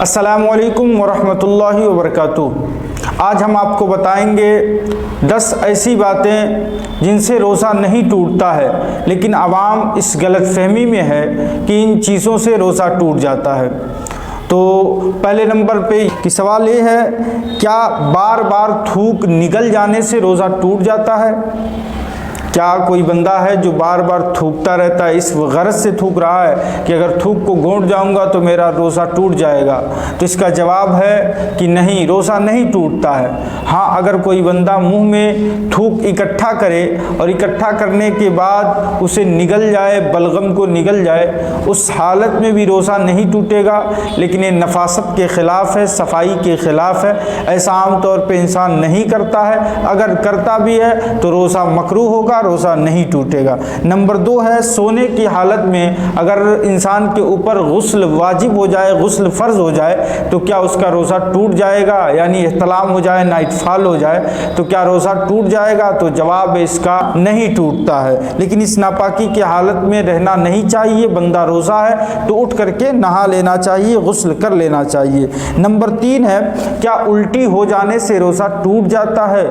السلام علیکم ورحمۃ اللہ وبرکاتہ۔ آج ہم آپ کو بتائیں گے 10 ایسی باتیں جن سے روزہ نہیں ٹوٹتا ہے، لیکن عوام اس غلط فہمی میں ہے کہ ان چیزوں سے روزہ ٹوٹ جاتا ہے۔ تو پہلے نمبر پہ کہ سوال یہ ہے، کیا بار بار تھوک نگل جانے سے روزہ ٹوٹ جاتا ہے؟ کیا کوئی بندہ ہے جو بار بار تھوکتا رہتا ہے، اس غرض سے تھوک رہا ہے کہ اگر تھوک کو گھونٹ جاؤں گا تو میرا روزہ ٹوٹ جائے گا؟ تو اس کا جواب ہے کہ نہیں، روزہ نہیں ٹوٹتا ہے۔ ہاں، اگر کوئی بندہ منہ میں تھوک اکٹھا کرے اور اکٹھا کرنے کے بعد اسے نگل جائے، بلغم کو نگل جائے، اس حالت میں بھی روزہ نہیں ٹوٹے گا، لیکن یہ نفاست کے خلاف ہے، صفائی کے خلاف ہے۔ ایسا عام طور پہ انسان نہیں کرتا ہے، اگر کرتا بھی ہے تو روزہ مکروہ ہوگا، روزہ نہیں ٹوٹے گا۔ نمبر 2 ہے، سونے کی حالت میں اگر انسان کے اوپر غسل واجب ہو جائے، غسل فرض ہو جائے، تو کیا اس کا روزہ ٹوٹ جائے گا؟ یعنی احتلام ہو جائے، نائٹ فال ہو جائے تو کیا روزہ ٹوٹ جائے گا؟ تو جواب اس کا نہیں ٹوٹتا ہے، لیکن اس ناپاکی کی حالت میں رہنا نہیں چاہیے۔ بندہ روزہ ہے تو اٹھ کر کے نہا لینا چاہیے، غسل کر لینا چاہیے۔ نمبر 3 ہے، کیا الٹی ہو جانے سے روزہ ٹوٹ جاتا ہے؟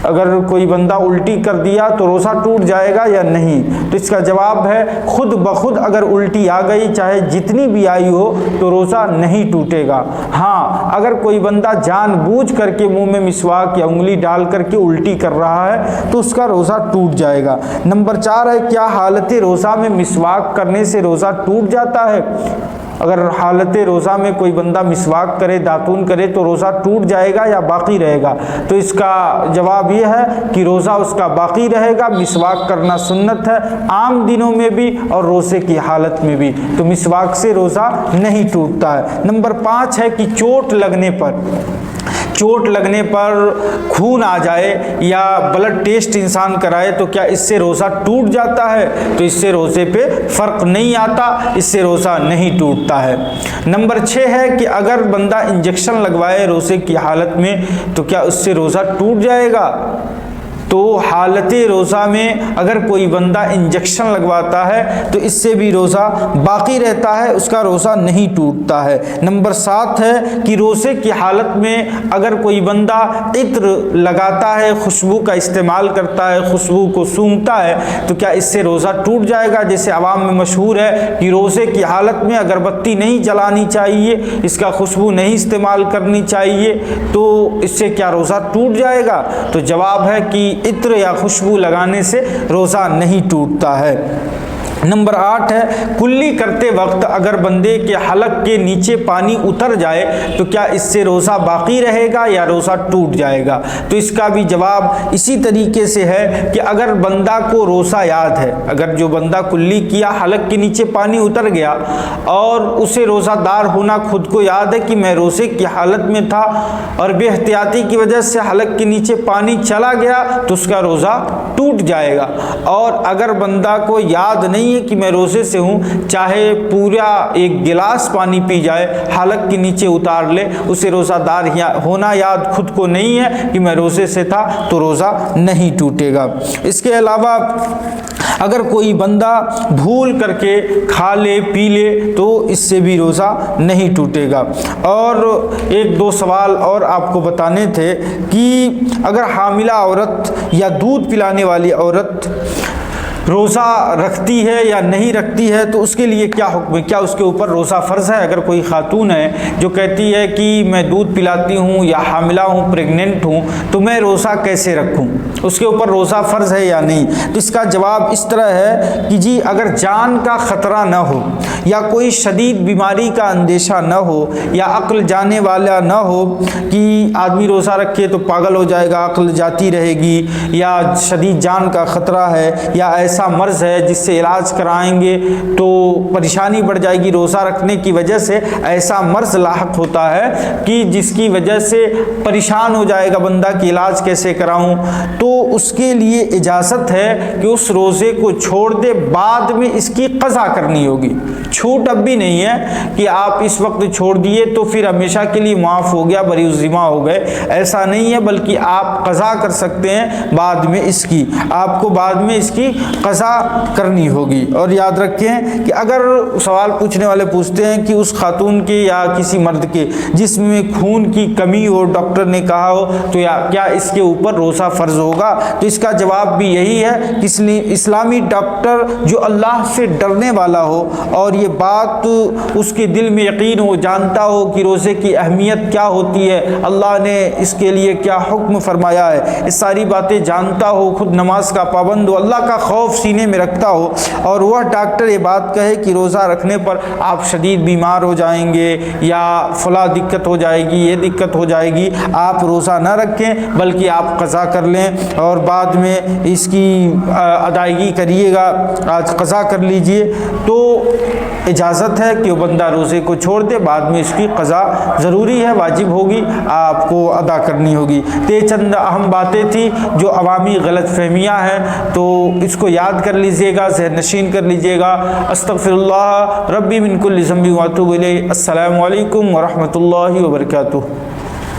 اگر کوئی بندہ الٹی کر دیا تو روزہ ٹوٹ جائے گا یا نہیں؟ تو اس کا جواب ہے خود بخود اگر الٹی آ گئی، چاہے جتنی بھی آئی ہو، تو روزہ نہیں ٹوٹے گا۔ ہاں، اگر کوئی بندہ جان بوجھ کر کے منہ میں مسواک یا انگلی ڈال کر کے الٹی کر رہا ہے تو اس کا روزہ ٹوٹ جائے گا۔ نمبر 4 ہے، کیا حالت روزہ میں مسواک کرنے سے روزہ ٹوٹ جاتا ہے؟ اگر حالت روزہ میں کوئی بندہ مسواک کرے، داتون کرے، تو روزہ ٹوٹ جائے گا یا باقی رہے گا؟ تو اس کا جواب یہ ہے کہ روزہ اس کا باقی رہے گا۔ مسواک کرنا سنت ہے، عام دنوں میں بھی اور روزے کی حالت میں بھی، تو مسواک سے روزہ نہیں ٹوٹتا ہے۔ نمبر 5 ہے کہ چوٹ لگنے پر خون آ جائے یا بلڈ ٹیسٹ انسان کرائے تو کیا اس سے روزہ ٹوٹ جاتا ہے؟ تو اس سے روزے پہ فرق نہیں آتا، اس سے روزہ نہیں ٹوٹتا ہے۔ نمبر 6 ہے کہ اگر بندہ انجیکشن لگوائے روزے کی حالت میں تو کیا اس سے روزہ ٹوٹ جائے گا؟ تو حالت روزہ میں اگر کوئی بندہ انجیکشن لگواتا ہے تو اس سے بھی روزہ باقی رہتا ہے، اس کا روزہ نہیں ٹوٹتا ہے۔ نمبر 7 ہے کہ روزے کی حالت میں اگر کوئی بندہ عطر لگاتا ہے، خوشبو کا استعمال کرتا ہے، خوشبو کو سونگھتا ہے، تو کیا اس سے روزہ ٹوٹ جائے گا؟ جیسے عوام میں مشہور ہے کہ روزے کی حالت میں اگربتی نہیں جلانی چاہیے، اس کا خوشبو نہیں استعمال کرنی چاہیے، تو اس سے کیا روزہ ٹوٹ جائے گا؟ تو جواب ہے کہ عطر یا خوشبو لگانے سے روزہ نہیں ٹوٹتا ہے۔ نمبر 8 ہے، کلی کرتے وقت اگر بندے کے حلق کے نیچے پانی اتر جائے تو کیا اس سے روزہ باقی رہے گا یا روزہ ٹوٹ جائے گا؟ تو اس کا بھی جواب اسی طریقے سے ہے کہ اگر بندہ کو روزہ یاد ہے، اگر جو بندہ کلی کیا، حلق کے نیچے پانی اتر گیا اور اسے روزہ دار ہونا خود کو یاد ہے کہ میں روزے کی حالت میں تھا اور بے احتیاطی کی وجہ سے حلق کے نیچے پانی چلا گیا تو اس کا روزہ ٹوٹ جائے گا۔ اور اگر بندہ کو یاد نہیں ہے کہ میں روزے سے ہوں، چاہے پورا ایک گلاس پانی پی جائے، حلق کے نیچے اتار لے، اسے روزہ دار ہونا یاد خود کو نہیں ہے کہ میں روزے سے تھا، تو روزہ نہیں ٹوٹے گا۔ اس کے علاوہ اگر کوئی بندہ بھول کر کے کھا لے پی لے تو اس سے بھی روزہ نہیں ٹوٹے گا۔ اور 1-2 سوال اور آپ کو بتانے تھے کہ اگر حاملہ عورت یا دودھ پلانے والی عورت روزہ رکھتی ہے یا نہیں رکھتی ہے تو اس کے لیے کیا حکم ہے؟ کیا اس کے اوپر روزہ فرض ہے؟ اگر کوئی خاتون ہے جو کہتی ہے کہ میں دودھ پلاتی ہوں یا حاملہ ہوں، پریگننٹ ہوں، تو میں روزہ کیسے رکھوں؟ اس کے اوپر روزہ فرض ہے یا نہیں؟ تو اس کا جواب اس طرح ہے کہ جی، اگر جان کا خطرہ نہ ہو یا کوئی شدید بیماری کا اندیشہ نہ ہو یا عقل جانے والا نہ ہو کہ آدمی روزہ رکھے تو پاگل ہو جائے گا، عقل جاتی رہے گی، یا شدید جان کا خطرہ ہے یا ایسا مرض ہے جس سے علاج کرائیں گے تو پریشانی بڑھ جائے گی، روزہ رکھنے کی وجہ سے ایسا مرض لاحق ہوتا ہے کہ جس کی وجہ سے پریشان ہو جائے گا بندہ کہ علاج کیسے کراؤں، تو اس کے لیے اجازت ہے کہ اس روزے کو چھوڑ دے، بعد میں اس کی قضا کرنی ہوگی۔ چھوٹ اب بھی نہیں ہے کہ آپ اس وقت چھوڑ دیے تو پھر ہمیشہ کے لیے معاف ہو گیا، بری الذمہ ہو گئے، ایسا نہیں ہے، بلکہ آپ قضا کر سکتے ہیں بعد میں اس کی، آپ کو بعد میں اس کی قضا کرنی ہوگی۔ اور یاد رکھیں کہ اگر سوال پوچھنے والے پوچھتے ہیں کہ اس خاتون کے یا کسی مرد کے جسم میں خون کی کمی ہو، ڈاکٹر نے کہا ہو، تو کیا اس کے اوپر روزہ فرض ہوگا؟ تو اس کا جواب بھی یہی ہے کہ اسلامی ڈاکٹر جو اللہ سے ڈرنے والا ہو اور یہ بات اس کے دل میں یقین ہو، جانتا ہو کہ روزے کی اہمیت کیا ہوتی ہے، اللہ نے اس کے لیے کیا حکم فرمایا ہے، یہ ساری باتیں جانتا ہو، خود نماز کا پابند ہو، اللہ کا خوف سینے میں رکھتا ہو، اور وہ ڈاکٹر یہ بات کہے کہ روزہ رکھنے پر آپ شدید بیمار ہو جائیں گے یا فلاں دقت ہو جائے گی، یہ دقت ہو جائے گی، آپ روزہ نہ رکھیں بلکہ آپ قضا کر لیں اور بعد میں اس کی ادائیگی کریے گا، آج قضا کر لیجئے، تو اجازت ہے کہ وہ بندہ روزے کو چھوڑ دے، بعد میں اس کی قضا ضروری ہے، واجب ہوگی، آپ کو ادا کرنی ہوگی۔ تو یہ چند اہم باتیں تھیں جو عوامی غلط فہمیاں ہیں، تو اس کو یاد کر لیجئے گا، ذہن نشین کر لیجئے گا۔ استغفر اللہ ربی من کل ذنب واتوب الیہ۔ السلام علیکم ورحمۃ اللہ وبرکاتہ۔